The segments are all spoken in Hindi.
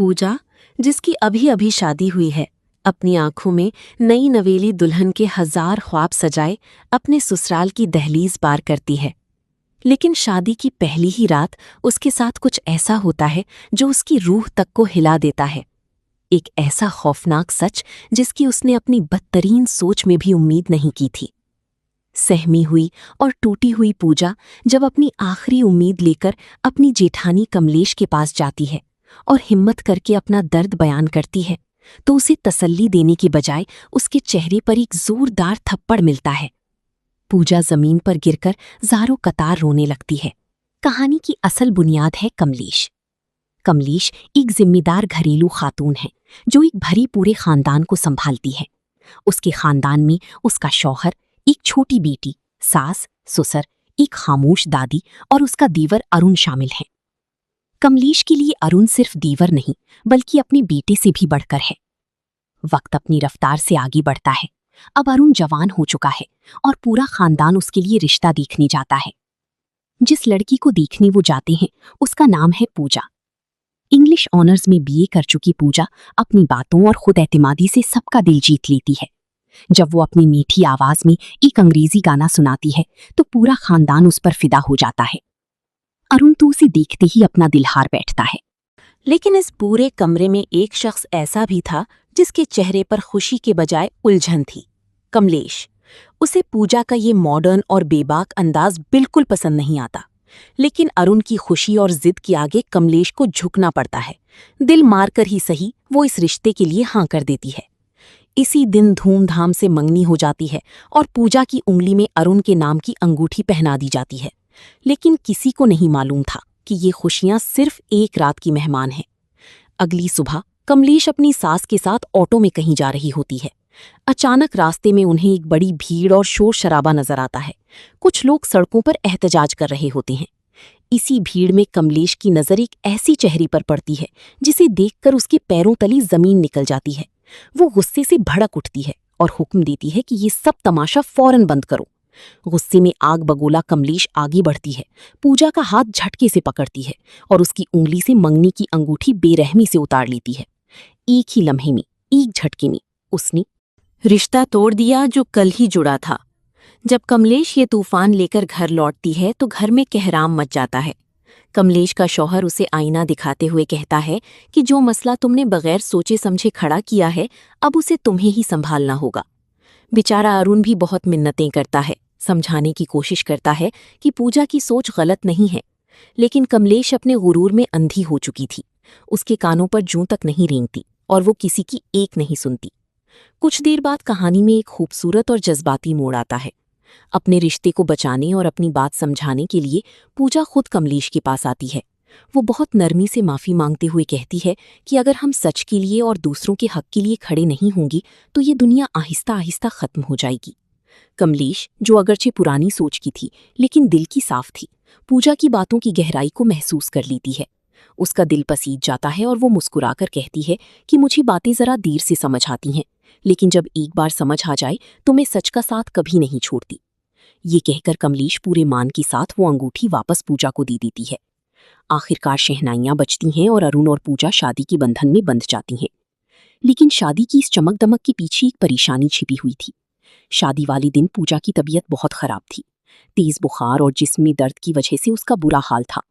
पूजा, जिसकी अभी अभी शादी हुई है, अपनी आंखों में नई नवेली दुल्हन के 1000 ख्वाब सजाए अपने ससुराल की दहलीज पार करती है। लेकिन शादी की पहली ही रात उसके साथ कुछ ऐसा होता है जो उसकी रूह तक को हिला देता है। एक ऐसा खौफनाक सच जिसकी उसने अपनी बदतरीन सोच में भी उम्मीद नहीं की थी। सहमी हुई और टूटी हुई पूजा जब अपनी आखिरी उम्मीद लेकर अपनी जेठानी कमलेश के पास जाती है और हिम्मत करके अपना दर्द बयान करती है, तो उसे तसल्ली देने के बजाय उसके चेहरे पर एक जोरदार थप्पड़ मिलता है। पूजा जमीन पर गिरकर ज़ारो कतार रोने लगती है। कहानी की असल बुनियाद है कमलेश। कमलेश एक जिम्मेदार घरेलू खातून है जो एक भरी पूरे खानदान को संभालती है। उसके खानदान में उसका शौहर, एक छोटी बेटी, सास, ससुर, एक खामोश दादी और उसका दीवर अरुण शामिल हैं। कमलेश के लिए अरुण सिर्फ दीवर नहीं बल्कि अपने बेटे से भी बढ़कर है। वक्त अपनी रफ्तार से आगे बढ़ता है। अब अरुण जवान हो चुका है और पूरा खानदान उसके लिए रिश्ता देखने जाता है। जिस लड़की को देखने वो जाते हैं उसका नाम है पूजा। इंग्लिश ऑनर्स में बीए कर चुकी पूजा अपनी बातों और खुद एतमादी से सबका दिल जीत लेती है। जब वो अपनी मीठी आवाज में एक अंग्रेजी गाना सुनाती है तो पूरा खानदान उस पर फिदा हो जाता है। अरुण तो उसे देखते ही अपना दिल हार बैठता है। लेकिन इस पूरे कमरे में एक शख्स ऐसा भी था जिसके चेहरे पर खुशी के बजाय उलझन थी। कमलेश। उसे पूजा का ये मॉडर्न और बेबाक अंदाज बिल्कुल पसंद नहीं आता। लेकिन अरुण की खुशी और जिद के आगे कमलेश को झुकना पड़ता है। दिल मारकर ही सही वो इस रिश्ते के लिए हाँ कर देती है। इसी दिन धूमधाम से मंगनी हो जाती है और पूजा की उंगली में अरुण के नाम की अंगूठी पहना दी जाती है। लेकिन किसी को नहीं मालूम था कि ये खुशियां सिर्फ एक रात की मेहमान हैं। अगली सुबह कमलेश अपनी सास के साथ ऑटो में कहीं जा रही होती है। अचानक रास्ते में उन्हें एक बड़ी भीड़ और शोर शराबा नजर आता है। कुछ लोग सड़कों पर एहतजाज कर रहे होते हैं। इसी भीड़ में कमलेश की नजर एक ऐसी चेहरे पर पड़ती है जिसे देखकर उसके पैरों तली जमीन निकल जाती है। वो गुस्से से भड़क उठती है और हुक्म देती है कि ये सब तमाशा फौरन बंद करो। गुस्से में आग बगोला कमलेश आगे बढ़ती है, पूजा का हाथ झटके से पकड़ती है और उसकी उंगली से मंगनी की अंगूठी बेरहमी से उतार लेती है। एक ही लम्हे में, एक झटके में उसने रिश्ता तोड़ दिया जो कल ही जुड़ा था। जब कमलेश ये तूफान लेकर घर लौटती है तो घर में कहराम मच जाता है। कमलेश का शौहर उसे आईना दिखाते हुए कहता है कि जो मसला तुमने बगैर सोचे समझे खड़ा किया है अब उसे तुम्हें ही संभालना होगा। बेचारा अरुण भी बहुत मिन्नतें करता है, समझाने की कोशिश करता है कि पूजा की सोच गलत नहीं है। लेकिन कमलेश अपने गुरूर में अंधी हो चुकी थी। उसके कानों पर जूं तक नहीं रेंगती और वो किसी की एक नहीं सुनती। कुछ देर बाद कहानी में एक खूबसूरत और जज्बाती मोड़ आता है। अपने रिश्ते को बचाने और अपनी बात समझाने के लिए पूजा खुद कमलेश के पास आती है। वो बहुत नरमी से माफ़ी मांगते हुए कहती है कि अगर हम सच के लिए और दूसरों के हक के लिए खड़े नहीं होंगी तो ये दुनिया आहिस्ता आहिस्ता ख़त्म हो जाएगी। कमलेश, जो अगरचे पुरानी सोच की थी लेकिन दिल की साफ थी, पूजा की बातों की गहराई को महसूस कर लेती है। उसका दिल पसीज जाता है और वो मुस्कुराकर कहती है कि मुझे बातें ज़रा देर से समझ आती हैं, लेकिन जब एक बार समझ आ जाए तो मैं सच का साथ कभी नहीं छोड़ती। ये कहकर कमलेश पूरे मान के साथ वो अंगूठी वापस पूजा को दे देती है। आखिरकार शहनाइयां बजती हैं और अरुण और पूजा शादी के बंधन में बंध जाती हैं। लेकिन शादी की इस चमक दमक के पीछे एक परेशानी छिपी हुई थी। शादी वाले दिन पूजा की तबीयत बहुत खराब थी। तेज बुखार और जिस्म में दर्द की वजह से उसका बुरा हाल था।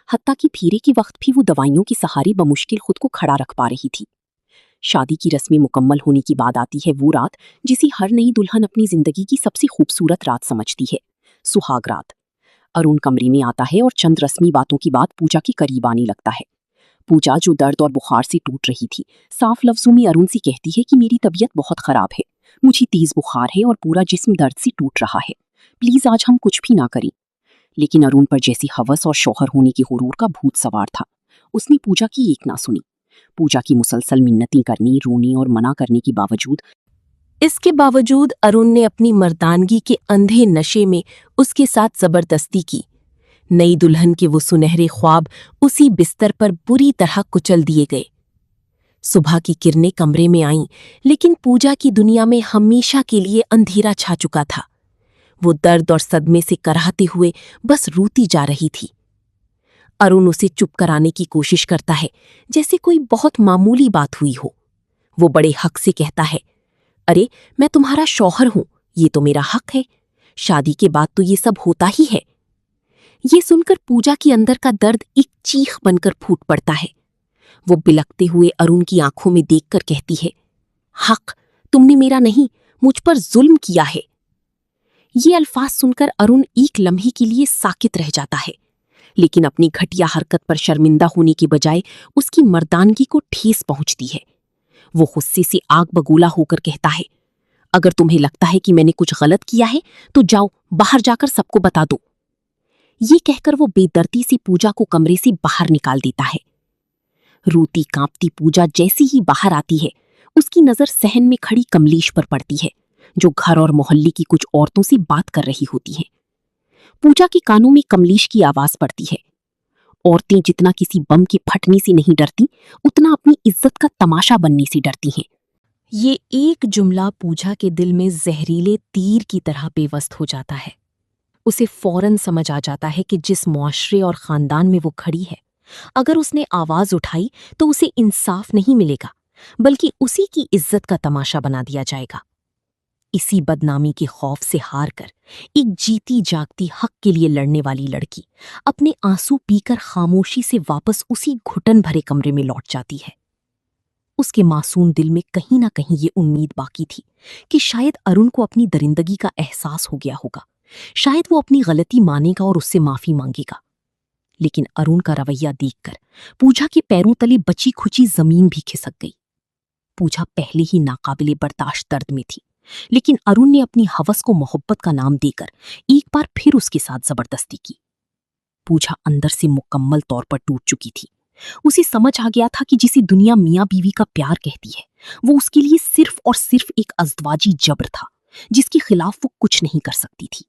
हत्ता कि फेरे के वक्त भी वो दवाइयों के सहारे बमुश्किल खुद को खड़ा रख पा रही थी। शादी की रस्में मुकम्मल होने की बाद आती है वो रात जिसे हर नई दुल्हन अपनी जिंदगी की सबसे खूबसूरत रात समझती है, सुहाग रात। अरुण कमरे में आता है और चंद रस्मी बातों की बात पूजा के करीब आने लगता है। पूजा, जो दर्द और बुखार से टूट रही थी, साफ लफ्जों में अरुण से कहती है कि मेरी तबीयत बहुत खराब है, मुझे तेज बुखार है और पूरा जिस्म दर्द से टूट रहा है। प्लीज आज हम कुछ भी ना करें। लेकिन अरुण पर जैसी हवस और शौहर होने के हुरूर का भूत सवार था। उसने पूजा की एक ना सुनी। पूजा की मुसलसल मिन्नतें करने, रोने और मना करने के बावजूद अरुण ने अपनी मर्दानगी के अंधे नशे में उसके साथ जबरदस्ती की। नई दुल्हन के वो सुनहरे ख्वाब उसी बिस्तर पर बुरी तरह कुचल दिए गए। सुबह की किरणें कमरे में आईं, लेकिन पूजा की दुनिया में हमेशा के लिए अंधेरा छा चुका था। वो दर्द और सदमे से कराहते हुए बस रोती जा रही थी। अरुण उसे चुप कराने की कोशिश करता है, जैसे कोई बहुत मामूली बात हुई हो। वो बड़े हक से कहता है, अरे मैं तुम्हारा शौहर हूं, ये तो मेरा हक है। शादी के बाद तो ये सब होता ही है। ये सुनकर पूजा के अंदर का दर्द एक चीख बनकर फूट पड़ता है। वो बिलखते हुए अरुण की आंखों में देखकर कहती है, हक तुमने मेरा नहीं, मुझ पर जुल्म किया है। ये अल्फाज सुनकर अरुण एक लम्हे के लिए साकित रह जाता है, लेकिन अपनी घटिया हरकत पर शर्मिंदा होने के बजाय उसकी मर्दानगी को ठेस पहुंचती है। वो गुस्से से आग बगूला होकर कहता है, अगर तुम्हें लगता है कि मैंने कुछ गलत किया है तो जाओ बाहर जाकर सबको बता दो। ये कहकर वो बेदर्दी से पूजा को कमरे से बाहर निकाल देता है। रोती कांपती पूजा जैसे ही बाहर आती है, उसकी नजर सहन में खड़ी कमलेश पर पड़ती है, जो घर और मोहल्ले की कुछ औरतों से बात कर रही होती हैं। पूजा के कानों में कमलेश की आवाज पड़ती है, औरतें जितना किसी बम के फटने से नहीं डरती, उतना अपनी इज्जत का तमाशा बनने से डरती हैं। ये एक जुमला पूजा के दिल में जहरीले तीर की तरह बेवस्त हो जाता है। उसे फौरन समझ आ जाता है कि जिस मुआशरे और खानदान में वो खड़ी है, अगर उसने आवाज उठाई तो उसे इंसाफ नहीं मिलेगा, बल्कि उसी की इज्जत का तमाशा बना दिया जाएगा। इसी बदनामी के खौफ से हार कर एक जीती जागती हक के लिए लड़ने वाली लड़की अपने आंसू पीकर खामोशी से वापस उसी घुटन भरे कमरे में लौट जाती है। उसके मासूम दिल में कहीं ना कहीं ये उम्मीद बाकी थी कि शायद अरुण को अपनी दरिंदगी का एहसास हो गया होगा, शायद वो अपनी गलती मानेगा और उससे माफी मांगेगा। लेकिन अरुण का रवैया देखकर पूजा के पैरों तले बची खुची जमीन भी खिसक गई। पूजा पहले ही नाकाबिले बर्दाश्त दर्द में थी, लेकिन अरुण ने अपनी हवस को मोहब्बत का नाम देकर एक बार फिर उसके साथ जबरदस्ती की। पूजा अंदर से मुकम्मल तौर पर टूट चुकी थी। उसे समझ आ गया था कि जिसे दुनिया मियां बीवी का प्यार कहती है, वो उसके लिए सिर्फ और सिर्फ एक अज़दवाजी जबर था, जिसके खिलाफ वो कुछ नहीं कर सकती थी।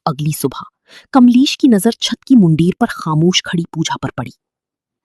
अगली सुबह कमलेश की नजर छत की मुंडेर पर खामोश खड़ी पूजा पर पड़ी।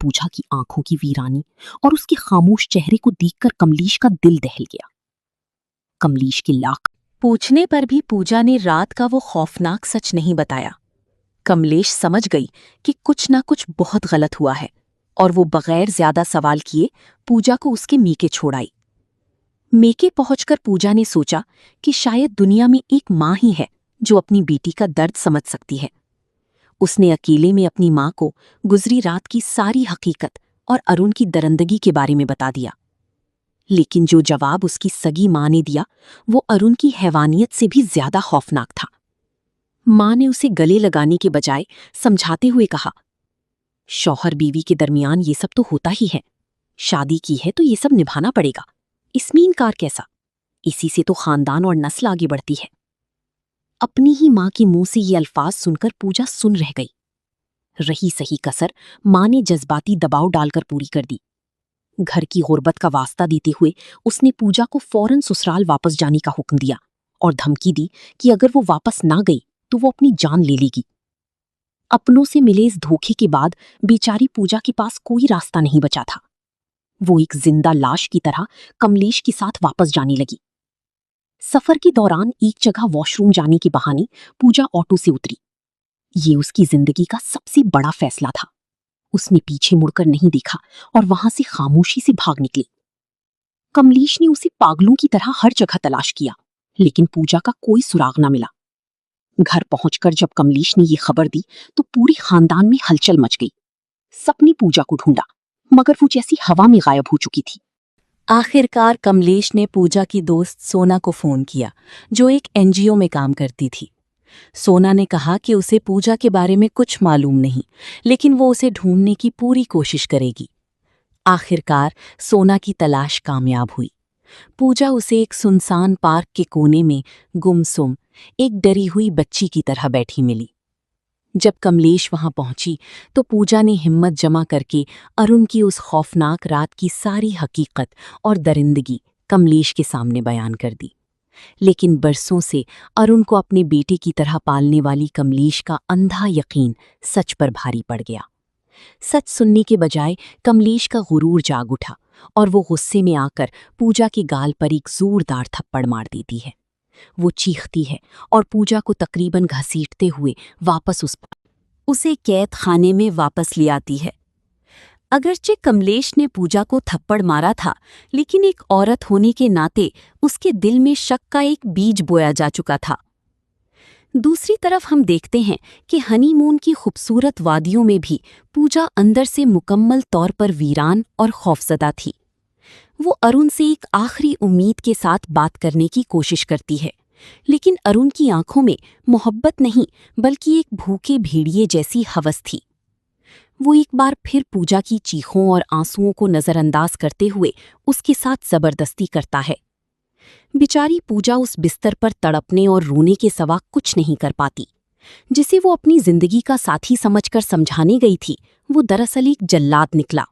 पूजा की आंखों की वीरानी और उसके खामोश चेहरे को देखकर कमलेश का दिल दहल गया। कमलेश के लाख पूछने पर भी पूजा ने रात का वो खौफनाक सच नहीं बताया। कमलेश समझ गई कि कुछ ना कुछ बहुत गलत हुआ है, और वो बगैर ज्यादा सवाल किए पूजा को उसके मीके छोड़ाई। मेके पहुंचकर पूजा ने सोचा कि शायद दुनिया में एक माँ ही है जो अपनी बेटी का दर्द समझ सकती है। उसने अकेले में अपनी माँ को गुजरी रात की सारी हकीकत और अरुण की दरिंदगी के बारे में बता दिया। लेकिन जो जवाब उसकी सगी माँ ने दिया, वो अरुण की हैवानियत से भी ज्यादा खौफनाक था। माँ ने उसे गले लगाने के बजाय समझाते हुए कहा, शौहर बीवी के दरमियान ये सब तो होता ही है, शादी की है तो ये सब निभाना पड़ेगा, इसमें इनकार कैसा, इसी से तो खानदान और नस्ल आगे बढ़ती है। अपनी ही माँ के मुंह से ये अल्फाज सुनकर पूजा सुन रह गई। रही सही कसर माँ ने जज्बाती दबाव डालकर पूरी कर दी। घर की गुर्बत का वास्ता देते हुए उसने पूजा को फौरन ससुराल वापस जाने का हुक्म दिया और धमकी दी कि अगर वो वापस ना गई तो वो अपनी जान ले लेगी। अपनों से मिले इस धोखे के बाद बेचारी पूजा के पास कोई रास्ता नहीं बचा था। वो एक जिंदा लाश की तरह कमलेश के साथ वापस जाने लगी। सफर के दौरान एक जगह वॉशरूम जाने के बहाने पूजा ऑटो से उतरी। ये उसकी जिंदगी का सबसे बड़ा फैसला था। उसने पीछे मुड़कर नहीं देखा और वहां से खामोशी से भाग निकली। कमलेश ने उसे पागलों की तरह हर जगह तलाश किया, लेकिन पूजा का कोई सुराग न मिला। घर पहुंचकर जब कमलेश ने ये खबर दी तो पूरे खानदान में हलचल मच गई। सबने पूजा को ढूंढा, मगर वो जैसी हवा में गायब हो चुकी थी। आखिरकार कमलेश ने पूजा की दोस्त सोना को फोन किया, जो एक एनजीओ में काम करती थी। सोना ने कहा कि उसे पूजा के बारे में कुछ मालूम नहीं, लेकिन वो उसे ढूंढने की पूरी कोशिश करेगी। आखिरकार सोना की तलाश कामयाब हुई। पूजा उसे एक सुनसान पार्क के कोने में गुमसुम एक डरी हुई बच्ची की तरह बैठी मिली। जब कमलेश वहां पहुंची तो पूजा ने हिम्मत जमा करके अरुण की उस खौफनाक रात की सारी हकीकत और दरिंदगी कमलेश के सामने बयान कर दी। लेकिन बरसों से अरुण को अपने बेटे की तरह पालने वाली कमलेश का अंधा यकीन सच पर भारी पड़ गया। सच सुनने के बजाय कमलेश का गुरूर जाग उठा और वो गुस्से में आकर पूजा के गाल पर एक जोरदार थप्पड़ मार देती है। वो चीखती है और पूजा को तकरीबन घसीटते हुए वापस उस उसे कैद खाने में वापस ले आती है। अगरचे कमलेश ने पूजा को थप्पड़ मारा था, लेकिन एक औरत होने के नाते उसके दिल में शक का एक बीज बोया जा चुका था। दूसरी तरफ हम देखते हैं कि हनीमून की खूबसूरत वादियों में भी पूजा अंदर से मुकम्मल तौर पर वीरान और खौफजदा थी। वो अरुण से एक आखिरी उम्मीद के साथ बात करने की कोशिश करती है, लेकिन अरुण की आंखों में मोहब्बत नहीं बल्कि एक भूखे भेड़िए जैसी हवस थी। वो एक बार फिर पूजा की चीखों और आंसुओं को नज़रअंदाज करते हुए उसके साथ जबरदस्ती करता है। बेचारी पूजा उस बिस्तर पर तड़पने और रोने के सिवा कुछ नहीं कर पाती। जिसे वो अपनी जिंदगी का साथी समझकर समझाने गई थी, वो दरअसल एक जल्लाद निकला।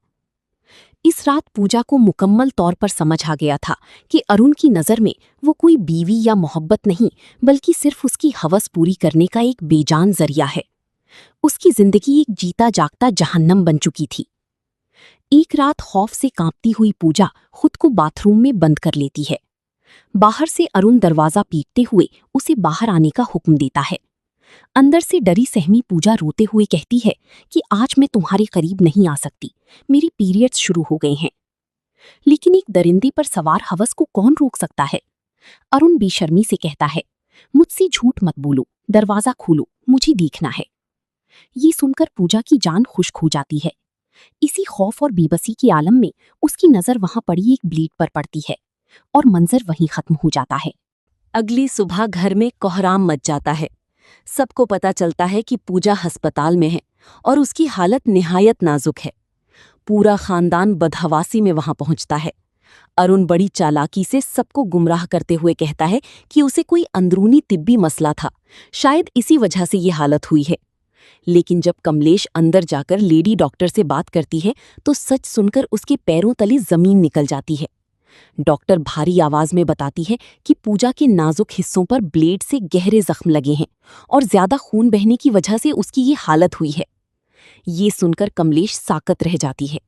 इस रात पूजा को मुकम्मल तौर पर समझ आ गया था कि अरुण की नज़र में वो कोई बीवी या मोहब्बत नहीं बल्कि सिर्फ उसकी हवस पूरी करने का एक बेजान जरिया है। उसकी जिंदगी एक जीता जागता जहन्नम बन चुकी थी। एक रात खौफ से कांपती हुई पूजा खुद को बाथरूम में बंद कर लेती है। बाहर से अरुण दरवाजा पीटते हुए उसे बाहर आने का हुक्म देता है। अंदर से डरी सहमी पूजा रोते हुए कहती है कि आज मैं तुम्हारे करीब नहीं आ सकती, मेरी पीरियड्स शुरू हो गए हैं। लेकिन एक दरिंदे पर सवार हवस को कौन रोक सकता है। अरुण बेशर्मी से कहता है, मुझसे झूठ मत बोलो, दरवाजा खोलो, मुझे देखना है। ये सुनकर पूजा की जान खुश्क हो जाती है। इसी खौफ और बेबसी के आलम में उसकी नजर वहां पड़ी एक ब्लेड पर पड़ती है और मंजर वहीं खत्म हो जाता है। अगली सुबह घर में कोहराम मच जाता है। सबको पता चलता है कि पूजा अस्पताल में है और उसकी हालत निहायत नाजुक है। पूरा खानदान बदहवासी में वहां पहुंचता है। अरुण बड़ी चालाकी से सबको गुमराह करते हुए कहता है कि उसे कोई अंदरूनी तिब्बी मसला था, शायद इसी वजह से ये हालत हुई है। लेकिन जब कमलेश अंदर जाकर लेडी डॉक्टर से बात करती है तो सच सुनकर उसके पैरों तले जमीन निकल जाती है। डॉक्टर भारी आवाज में बताती है कि पूजा के नाजुक हिस्सों पर ब्लेड से गहरे जख्म लगे हैं और ज्यादा खून बहने की वजह से उसकी ये हालत हुई है। ये सुनकर कमलेश साकत रह जाती है।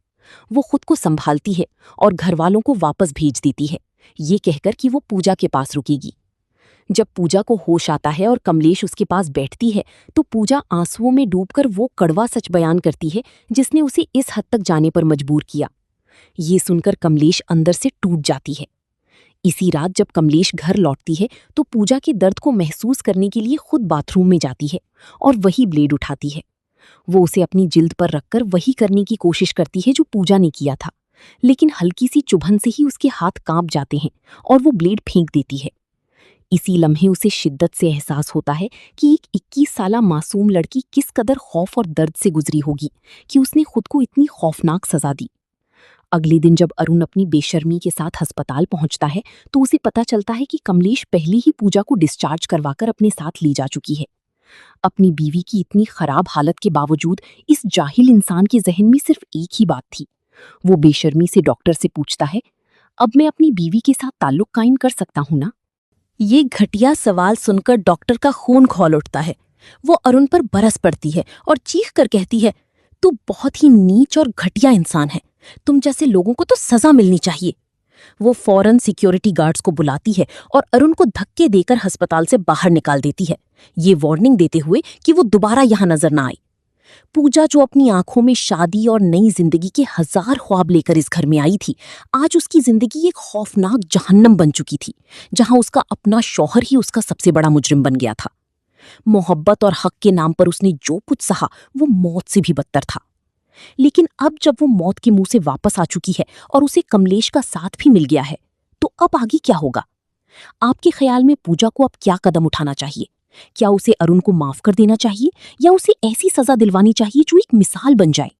वो खुद को संभालती है और घरवालों को वापस भेज देती है, ये कहकर कि वो पूजा के पास रुकेगी। जब पूजा को होश आता है और कमलेश उसके पास बैठती है तो पूजा आंसुओं में डूबकर वो कड़वा सच बयान करती है जिसने उसे इस हद तक जाने पर मजबूर किया। ये सुनकर कमलेश अंदर से टूट जाती है। इसी रात जब कमलेश घर लौटती है तो पूजा के दर्द को महसूस करने के लिए खुद बाथरूम में जाती है और वही ब्लेड उठाती है। वो उसे अपनी जिल्द पर रखकर वही करने की कोशिश करती है जो पूजा ने किया था, लेकिन हल्की सी चुभन से ही उसके हाथ कांप जाते हैं और वो ब्लेड फेंक देती है। इसी लम्हे उसे शिद्दत से एहसास होता है कि एक 21 साला मासूम लड़की किस कदर खौफ और दर्द से गुजरी होगी कि उसने खुद को इतनी खौफनाक सजा दी। अगले दिन जब अरुण अपनी बेशर्मी के साथ अस्पताल पहुंचता है तो उसे पता चलता है कि कमलेश पहले ही पूजा को डिस्चार्ज करवाकर अपने साथ ले जा चुकी है। अपनी बीवी की इतनी खराब हालत के बावजूद इस जाहिल इंसान के जहन में सिर्फ एक ही बात थी। वो बेशर्मी से डॉक्टर से पूछता है, अब मैं अपनी बीवी के साथ ताल्लुक कायम कर सकता हूं ना? ये घटिया सवाल सुनकर डॉक्टर का खून खौल उठता है। वो अरुण पर बरस पड़ती है और चीख कर कहती है, तू बहुत ही नीच और घटिया इंसान है, तुम जैसे लोगों को तो सजा मिलनी चाहिए। वो फौरन सिक्योरिटी गार्ड्स को बुलाती है और अरुण को धक्के देकर अस्पताल से बाहर निकाल देती है, ये वार्निंग देते हुए कि वो दोबारा यहां नजर ना आए। पूजा जो अपनी आंखों में शादी और नई जिंदगी के 1000 ख्वाब लेकर इस घर में आई थी, आज उसकी जिंदगी एक खौफनाक जहन्नम बन चुकी थी, जहां उसका अपना शौहर ही उसका सबसे बड़ा मुजरिम बन गया था। मोहब्बत और हक के नाम पर उसने जो कुछ सहा वो मौत से भी बदतर था। लेकिन अब जब वो मौत के मुंह से वापस आ चुकी है और उसे कमलेश का साथ भी मिल गया है, तो अब आगे क्या होगा? आपके ख्याल में पूजा को अब क्या कदम उठाना चाहिए? क्या उसे अरुण को माफ कर देना चाहिए या उसे ऐसी सजा दिलवानी चाहिए जो एक मिसाल बन जाए?